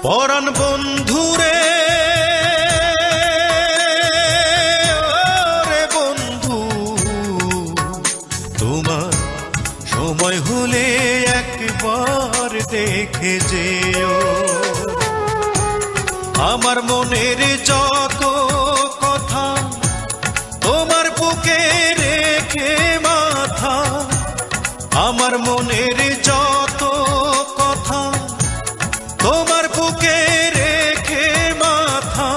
পরাণ বন্ধুরে ওরে বন্ধু, তোমার সময় হলে একবার দেখে যেও। আমার মনের যত কথা তোমার বুকে রেখে মাথা, আমার মনের যত কথা তোমার বুকে রেখে মাথা,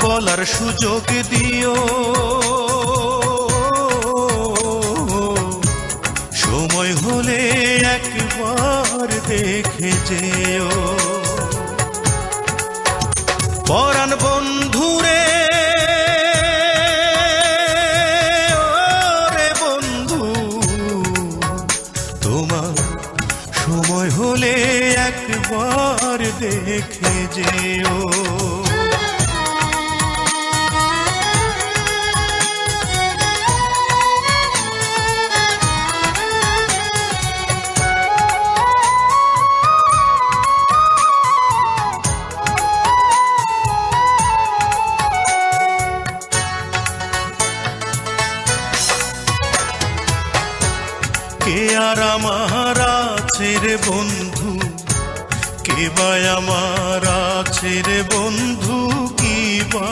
বলার সুযোগ দিও। সময় হলে একবার দেখে যেও। পরাণ বন্ধুরে ওরে বন্ধু, তোমার সময় হলে একবার দেখে যেও। কে আর আমার আছে রে বন্ধু, কে বা আমার আছে রে বন্ধু, কি বা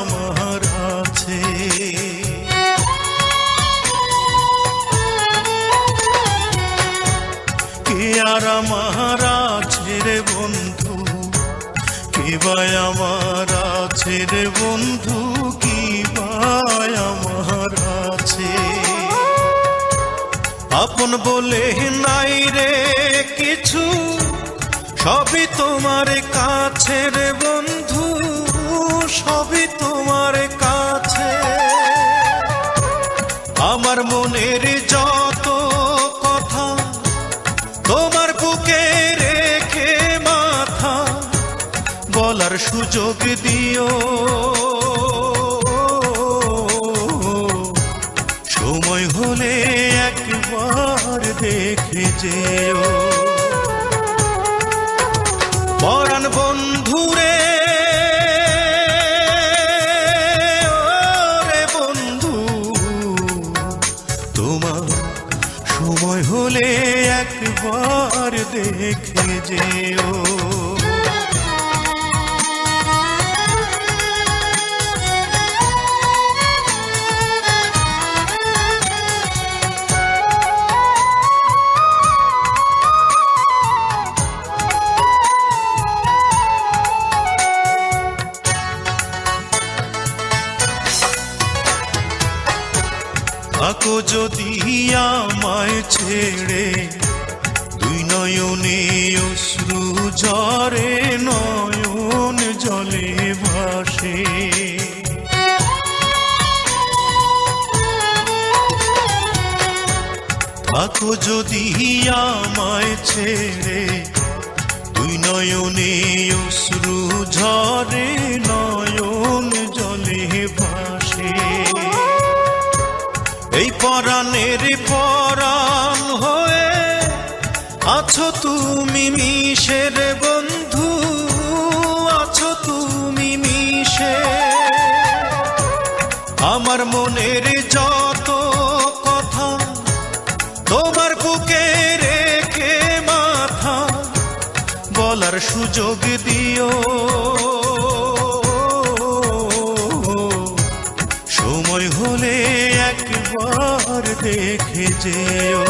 আমার আছে। কে আর আমার আছে রে বন্ধু, কে বা আমার আছে রে বন্ধু, কি বা আমার আছে। আপন বলে নাই রে কিছু, সবই তোমার কাছে রে বন্ধু, সবই তোমার কাছে। আমার মনের যত কথা তোমার বুকে রেখে মাথা, বলার সুযোগ দিও। সময় হলে একবার দেখে যেও। পরাণ বন্ধুরে ওরে বন্ধু, তোমার সময় হলে একবার দেখে যেও। থাকো যদি আমায় ছেড়ে, দুই নয়নে অশ্রু ঝরে, নয়ন জলে ভাসে। থাকো যদি আমায় ছেড়ে, দুই নয়নে অশ্রু ঝরে, নয়ন জলে ভাসে। এই পরাণের পরাণ হয়ে আছো তুমি মিশে রে বন্ধু, আছো তুমি মিশে। আমার মনের যত কথা তোমার বুকে রেখে মাথা, বলার সুযোগ দিও। সময় হলে একবার দেখে যেও।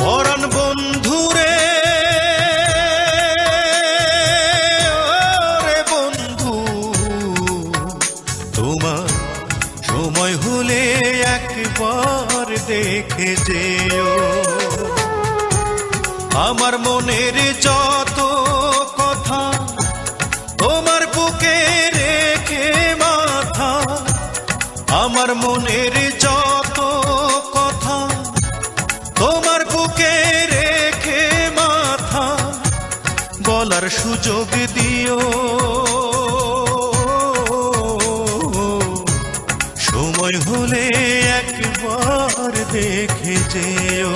পরাণ বন্ধুরে ওরে বন্ধু, তোমার সময় হলে একবার দেখে যেও। আমার মনের যত কথা তোমার বুকে রেখে মাথা, আমার মনের যত কথা তোমার বুকে রেখে মাথা, বলার সুযোগ দিও। সময় হলে একবার দেখে যেও।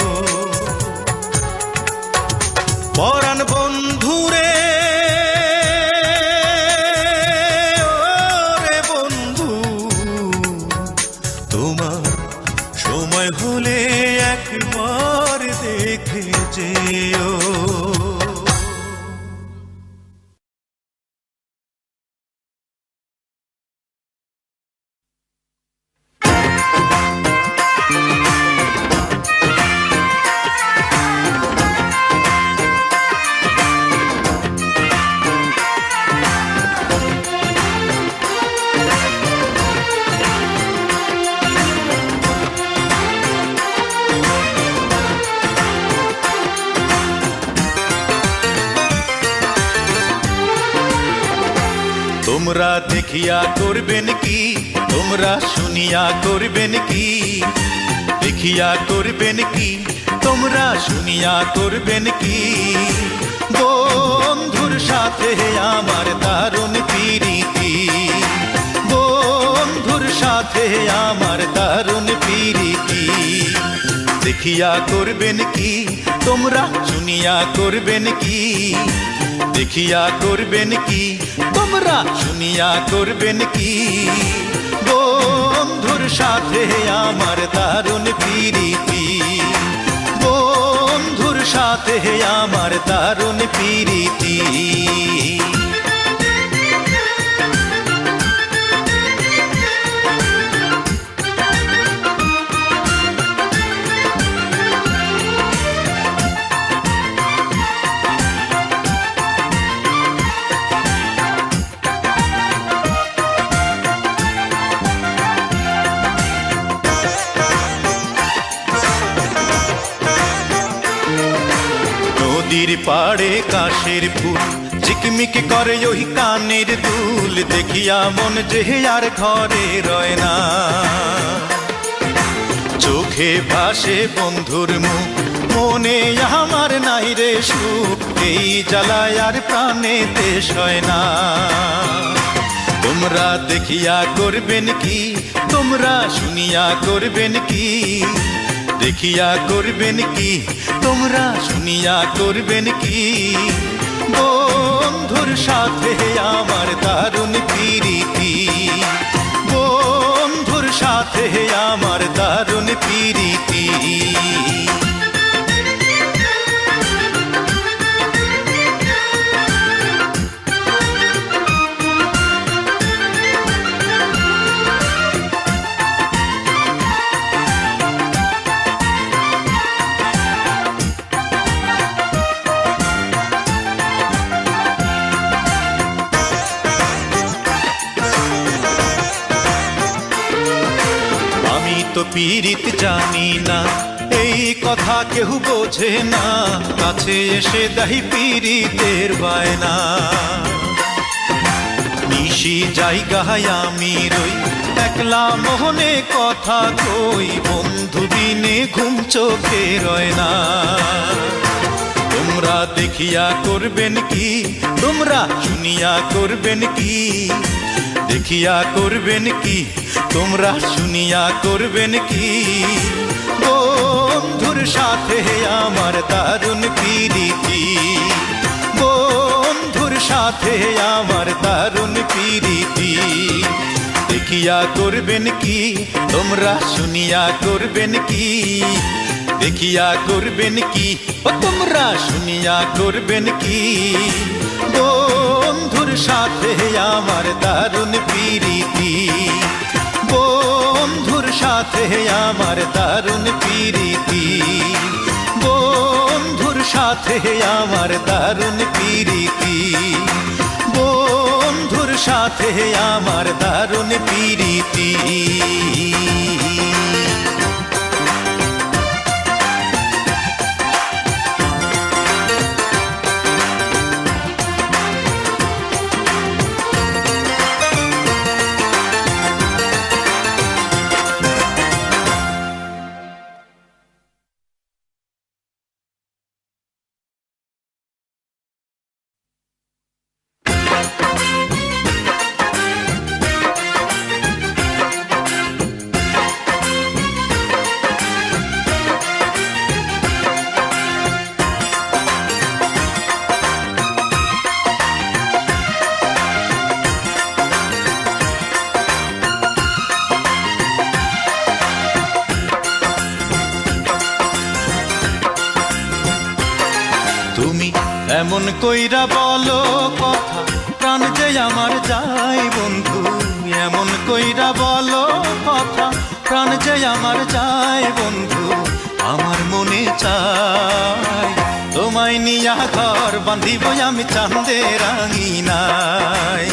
পরাণ বন্ধুরে ওরে বন্ধু, তোমার সময় হলে একবার দেখে যেও। তোমরা দেখিয়া করবেন কি, তোমরা শুনিয়া করবেন কি, দেখিয়া করবেন কি, তোমরা শুনিয়া করবেন কি, বন্ধুর সাথে আমার দারুণ প্রীতি, বন্ধুর সাথে আমার দারুণ প্রীতি। দেখিয়া করবেন কি, তোমরা শুনিয়া করবেন কি, দেখিয়া করবেন কি, তোমরা শুনিয়া করবেন কি, বন্ধুর সাথে আমার দারুণ প্রীতি, বন্ধুর সাথে আমার দারুণ প্রীতি। নদীর পাড়ে কাশের ফুল ঝিকমিক করে ওই কানের দুল, দেখিয়া মন যে আর ঘরে রয় না, চোখে ভাসে বন্ধুর মুখ, মনে আমার নাই রে সুখ, এই জ্বালায় আর প্রাণেতে সয় না। তোমরা দেখিয়া করবেন কি, তোমরা শুনিয়া করবেন কি, দেখিয়া করবেন কি, তোমরা শুনিয়া করবেন কি, বন্ধুর সাথে আমার দারুণ প্রীতি, বন্ধুর সাথে আমার দারুণ প্রীতি। তো পীড়িত জানি না, এই কথা কেউ বোঝে না, কাছে এসে দাহি পীড়িতের বায়না, নিশি জায়গায় আমি রই একলা মোহনে কথা কই, বন্ধু বিনে ঘুম চোখে রয় না। তোমরা দেখিয়া করবেন কি, তোমরা শুনিয়া করবেন কি, দেখিয়া করবেন কি, তোমরা শুনিয়া করবেন কি, বন্ধুর সাথে আমার দারুণ প্রীতি, বন্ধুর সাথে আমার দারুণ প্রীতি। দেখিয়া করবেন কি, তোমরা শুনিয়া করবেন কি, দেখিয়া করবেন কি, ও তোমরা শুনিয়া করবেন কি, বন্ধুর সাথে আমার দারুণ প্রীতি, বন্ধুর সাথে আমার দারুণ প্রীতি, বন্ধুর সাথে আমার দারুণ প্রীতি, বন্ধুর সাথে আমার দারুণ প্রীতি। এমন কইরা বলো কথা প্রাণ যে আমার যায় বন্ধু, এমন কইরা বলো কথা প্রাণ যে আমার যায় বন্ধু। আমার মনে চায় তোমায় নিয়া ঘর বাঁধিব আমি চাঁদের আঙিনায়,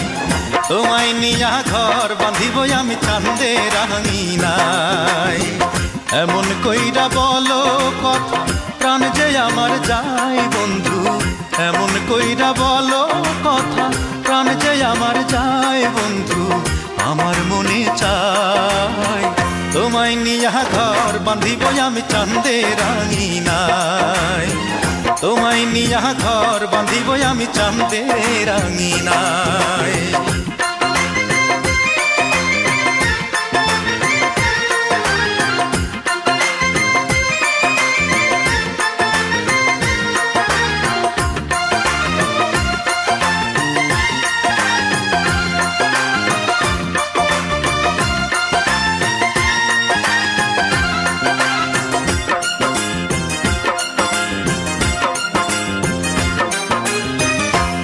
তোমায় নিয়া ঘর বাঁধিব আমি চাঁদের আঙিনায়। এমন কইরা বলো কথা প্রাণ যে আমার যায় বন্ধু, এমন কইরা বলো কথা প্রাণ যে আমার যায় বন্ধু। আমার মনে চায় তোমায় নিয়া ঘর বাঁধিব আমি চাঁদের আঙিনায়, তোমায় নিয়া ঘর বাঁধিব আমি চাঁদের আঙিনায়।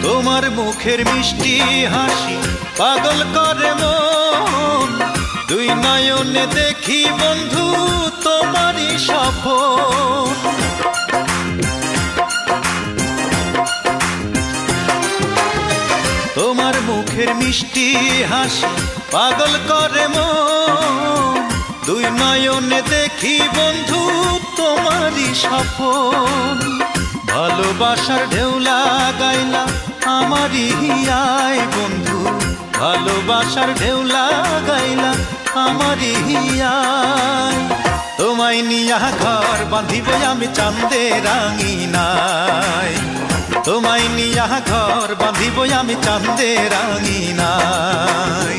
তোমার মুখের মিষ্টি হাসি পাগল করে মন, দুই নয়নে দেখি বন্ধু তোমারই সপন। তোমার মুখের মিষ্টি হাসি পাগল করে মন, দুই নয়নে দেখি বন্ধু তোমারই সপন। ভালোবাসার ঢেউ লাগাইলা আমারই হিয়ায় বন্ধু, ভালোবাসার ঢেউ লাগাইলা আমারই হিয়ায়। তোমায় নিয়া ঘর বাঁধিব আমি চাঁদের আঙিনায়, তোমায় নিয়া ঘর বাঁধিব আমি চাঁদের আঙিনায়।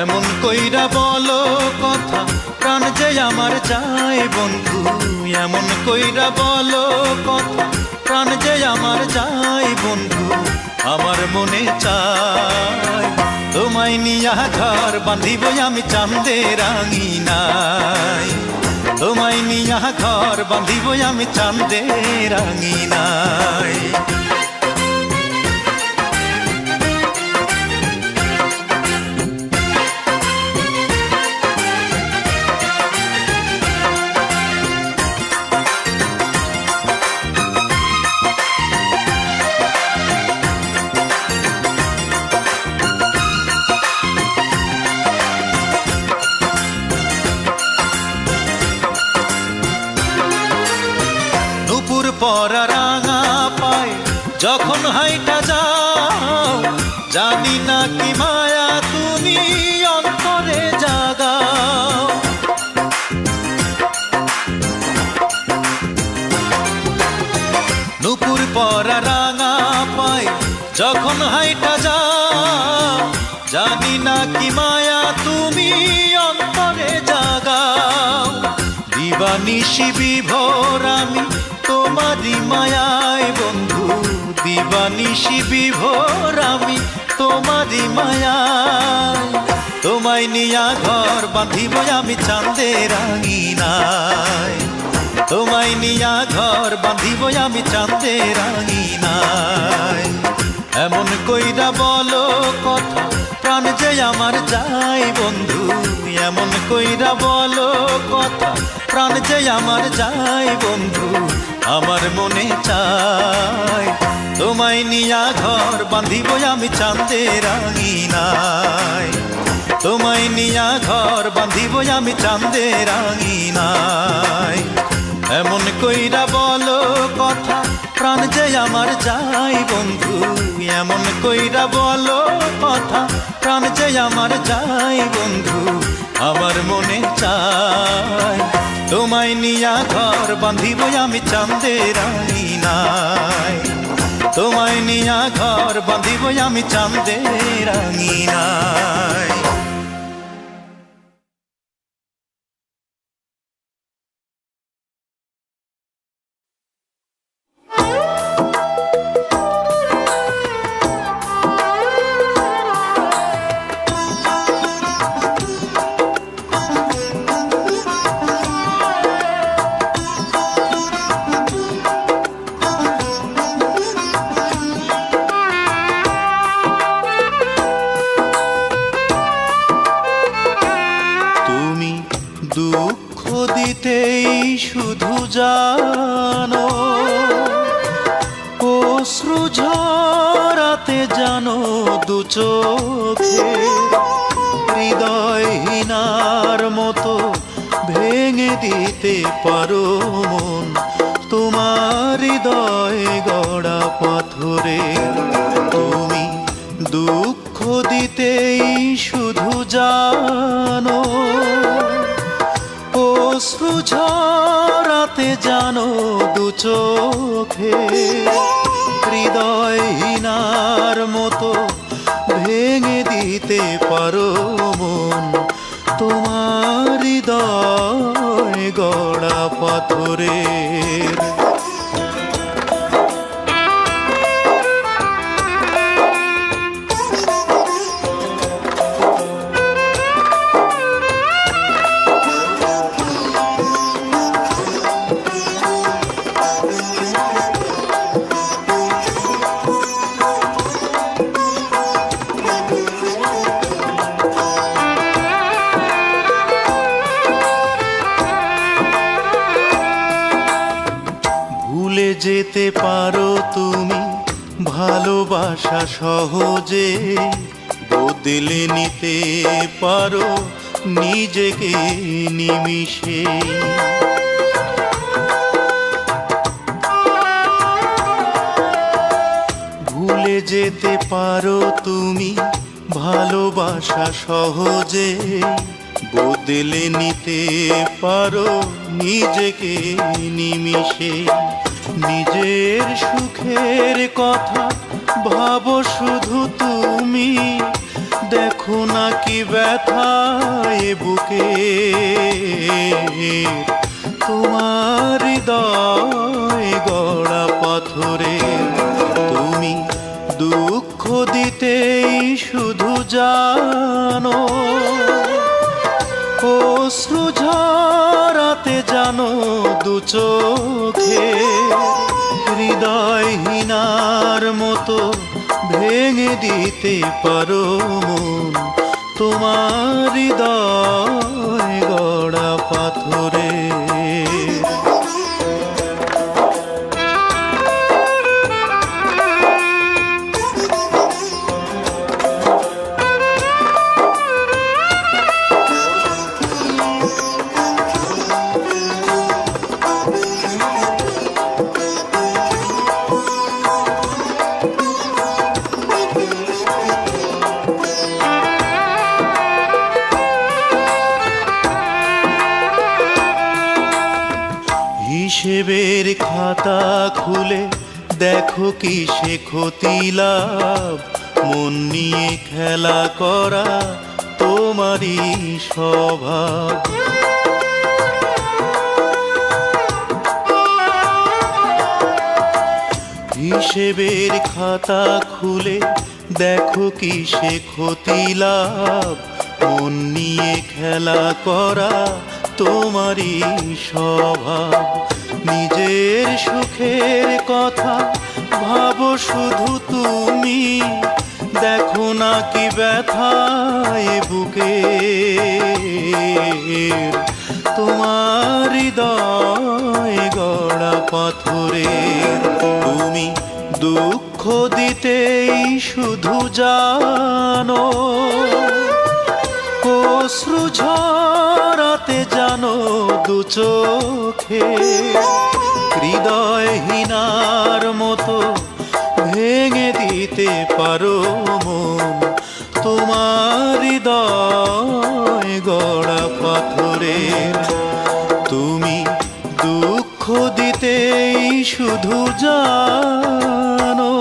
এমন কইরা বলো কথা প্রাণ যে আমার যায় বন্ধু, এমন কইরা বলো কথা প্রাণ যে আমার যায় বন্ধু। আমার মনে চায় তোমায় নিয়া ঘর বাঁধিব আমি চাঁদের আঙিনায়, তোমায় নিয়া ঘর বাঁধিব আমি চাঁদের আঙিনায়। পরা রাঙা পায় যখন হাইটা যাও, জানি না কি মায়া তুমি অন্তরে জাগাও। নুপুর পরা রাঙা পায় যখন হাইটা যাও, জানি না কি মায়া তুমি অন্তরে জাগাও। দিবানিশি বিভোর আমি তোমারি মায়ায় বন্ধু, দিবানিশি বিভোর আমি তোমারি মায়ায়। তোমায় নিয়া ঘর বাঁধিব আমি চাঁদের আঙিনায়, তোমায় নিয়া ঘর বাঁধিব আমি চাঁদের আঙিনায়। এমন কইরা বলো কথা প্রাণ যে আমার যায় বন্ধু, এমন কইরা বলো কথা প্রাণ যে আমার যায় বন্ধু। আমার মনে চায় তোমায় নিয়া ঘর বাঁধিব আমি চাঁদের আঙিনায়, তোমায় নিয়া ঘর বাঁধিব আমি চাঁদের আঙিনায়। এমন কইরা বলো কথা প্রাণ যে আমার যায় বন্ধু, এমন কইরা বলো কথা প্রাণ যে আমার যায় বন্ধু। আমার মনে চায় তোমায় নিয়া ঘর বাঁধিব আমি চাঁদের আঙিনায়, তোমায় নিয়া ঘর বাঁধিব আমি চাঁদের আঙিনায়। দিতেই শুধু জানো, অশ্রু ঝরাতে জানো দু চোখে, হৃদয়হীনার মতো ভেঙে দিতে পারো মন, তোমার হৃদয় গড়া পাথরে। তুমি দুঃখ দিতেই শুধু জানো, অশ্রু ঝরাতে জানো দু চোখে, হৃদয়হীনার মতো ভেঙে দিতে পারো মন, তোমার হৃদয় গড়া পাথরের। ভুলে যেতে পারো তুমি ভালোবাসা সহজে, বদলে নিতে পারো নিজেকে নিমিষে। ভুলে যেতে পারো তুমি ভালোবাসা সহজে, বদলে নিতে পারো নিজেকে নিমিষে। নিজের সুখের কথা ভাবো শুধু তুমি, দেখো না কি ব্যথায় বুকে, তোমার হৃদয় গড়া পাথরে। তুমি দুঃখ দিতেই শুধু জানো, অশ্রু ঝরাতে জানো দু চোখে, হৃদয়হীনার মতো ভেঙে দিতে পারো মন, তোমার হৃদয় গড়া পাথরে। হিসেবের খাতা খুলে দেখো কি সে ক্ষতি লাভ, মন নিয়ে খেলা করা তোমারই স্বভাব। হিসেবের খাতা খুলে দেখো কি সে ক্ষতি লাভ, মন নিয়ে খেলা করা তোমারই স্বভাব। নিজের সুখের কথা ভাবো শুধু তুমি, দেখো না কি ব্যথায় বুকে, তোমার হৃদয় গড়া পাথরে। তুমি দুঃখ দিতেই শুধু জানো, অশ্রু ঝরাতে জানো দু চোখে, হৃদয়হীনার মতো ভেঙে দিতে পারো মন, তোমার হৃদয় গড়া পাথরের। তুমি দুঃখ দিতেই শুধু জানো।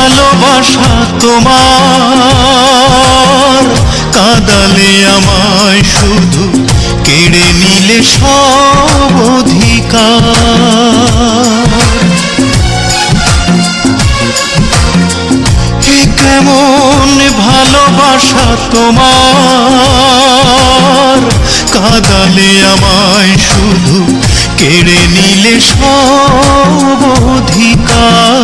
ভালোবাসা তোমার, কাঁদালে আমায় শুধু কেড়ে নিলে সব অধিকার। এ কেমন ভালোবাসা তোমার, কাঁদালে আমায় শুধু কেড়ে নিলে সব অধিকার।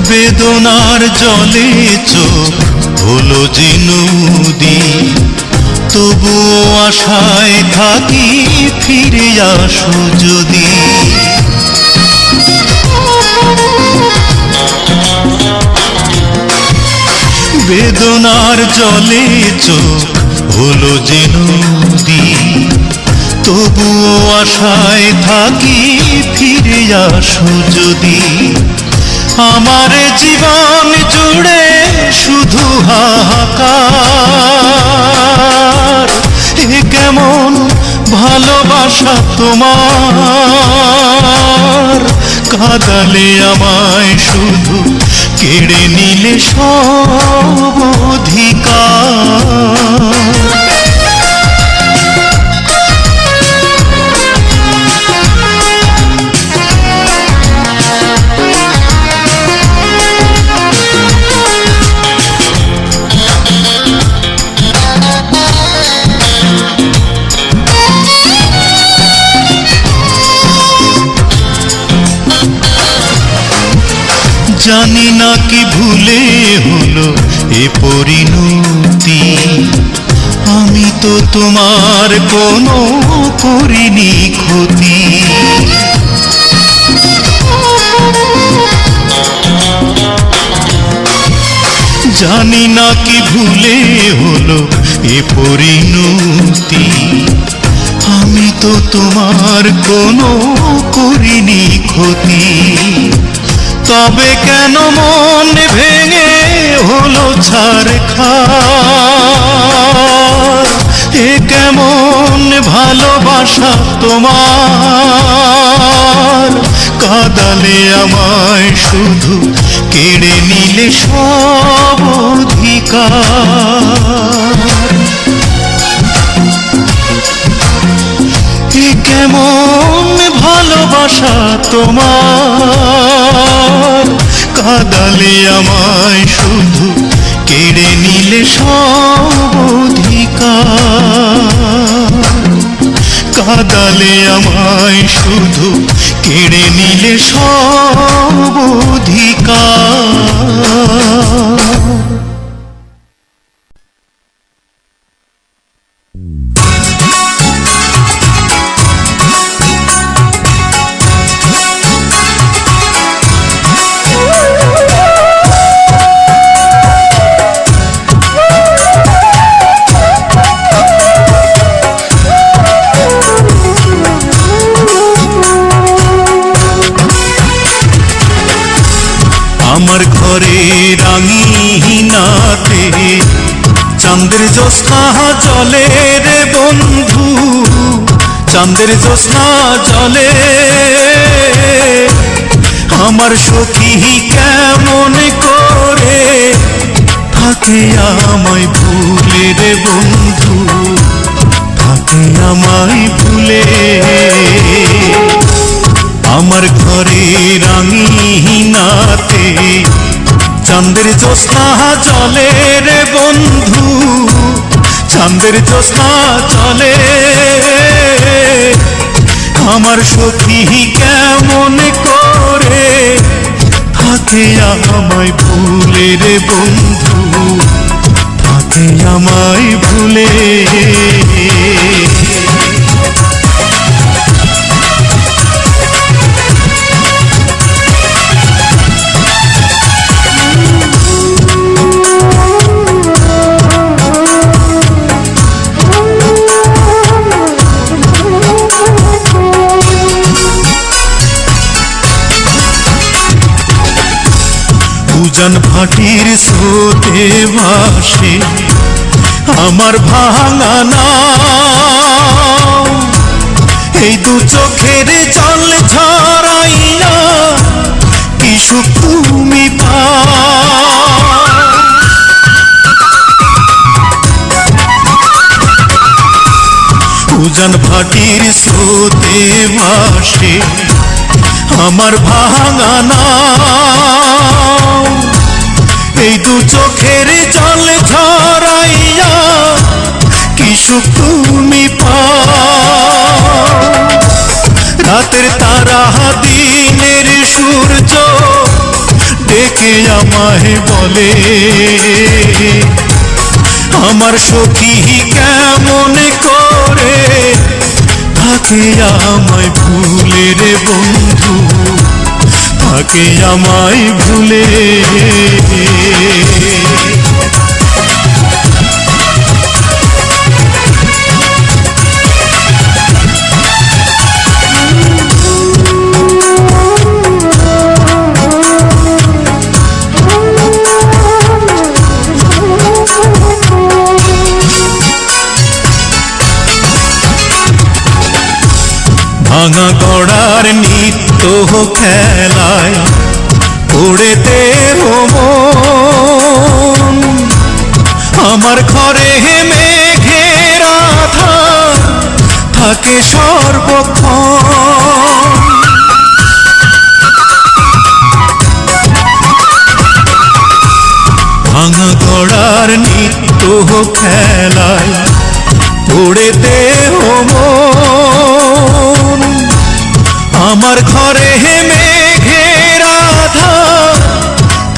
বেদনার জলে চোখ হলো যে নদী, তবুও আশায় থাকি ফিরে আসো যদি। বেদনার জলে চোখ হলো যে নদী, তবুও আশায় থাকি ফিরে আসো যদি। আমার জীবন জুড়ে শুধু হাহাকার, এ কেমন ভালোবাসা তোমার, কাঁদালে আমায় শুধু কেড়ে নিলে সব অধিকার। জানি না কি ভুলে হলো এ পরিণতি, আমি তো তোমার কোনো করিনি ক্ষতি। জানি না কি ভুলে হলো এ পরিণতি, আমি তো তোমার কোনো করিনি ক্ষতি। তবে কেন মন ভেঙে হলো ছারখার, এ কেমন ভালোবাসা তোমার, কাঁদালে আমায় শুধু কেড়ে নিলে সব অধিকার। এ কেমন ভালোবাসা তোমার, কাঁদালে আমায় শুধু কেড়ে নিলে সব অধিকার। কাঁদালে আমায় শুধু কেড়ে নিলে সব অধিকার। আমার ঘরে রাঙিনাতে চাঁদের জ্যোৎস্না জলে রে বন্ধু, চাঁদের জ্যোৎস্না জলে। আমার সখী কেমন করে থাকে আমায় ভুলে রে বন্ধু, থাকে আমায় ভুলে। আমার ঘরে রাঙিনাতে চাঁদের জ্যোৎস্না জলে রে বন্ধু, চাঁদের জ্যোৎস্না জলে। আমার সখী কেমন করে থাকে আমায় ভুলে রে বন্ধু, থাকে আমায় ভুলে। ভাটির স্রোতে ভাসে আমার ভাঙা নাও, এই দু চোখের জল ঝরাইয়া কি সুখ তুমি পাও। উজান ভাটির স্রোতে ভাসে আমার ভাঙা নাও, এই দু চোখের জল ঝরাইয়া কি সুখ তুমি পাও। রাতের তারা দিনের সূর্য ডেকে আমায় বলে, আমার সখী কেমন করে থাকে আমায় ভুলে রে বন্ধু, থাকে আমায় ভুলে। ভাঙা গড়ার নিত্য খেলায় পড়েতে মন, আমার ঘরে মেঘের আধার থাকে সর্বক্ষণ। ভাঙা গড়ার নিত্য খেলায় পড়েতে মন, আমার ঘরে মেঘের আধার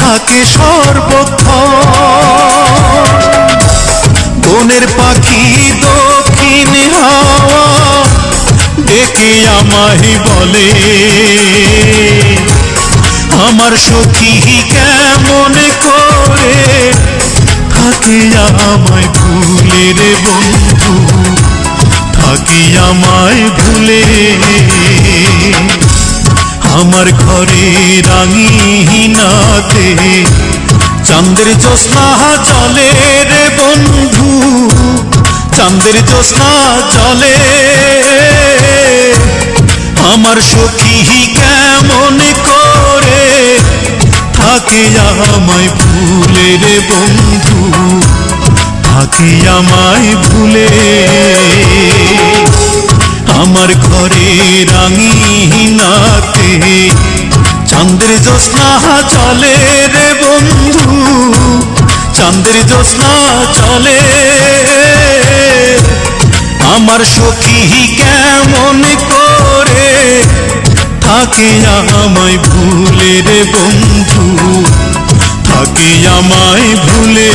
থাকে সর্বক্ষণ। বনের পাখি দক্ষিণ হাওয়া ডেকে আমায় বলে, আমার সখী কেমন করে থাকে আমায় ভুলে রে বন্ধু, থাকে আমায় ভুলে। আমার ঘরে রাঙিনাতে চাঁদের জ্যোৎস্না চলে রে বন্ধু, চাঁদের জ্যোৎস্না চলে। আমার সখী কেমন করে থাকে আমায় ভুলে রে বন্ধু, থাকে আমায় ভুলে। আমার ঘরে রাঙিনাতে চাঁদের জ্যোৎস্না চলে রে বন্ধু, চাঁদের জ্যোৎস্না চলে। আমার সখী কেমন করে থাকে আমায় ভুলে রে বন্ধু, থাকে আমায় ভুলে।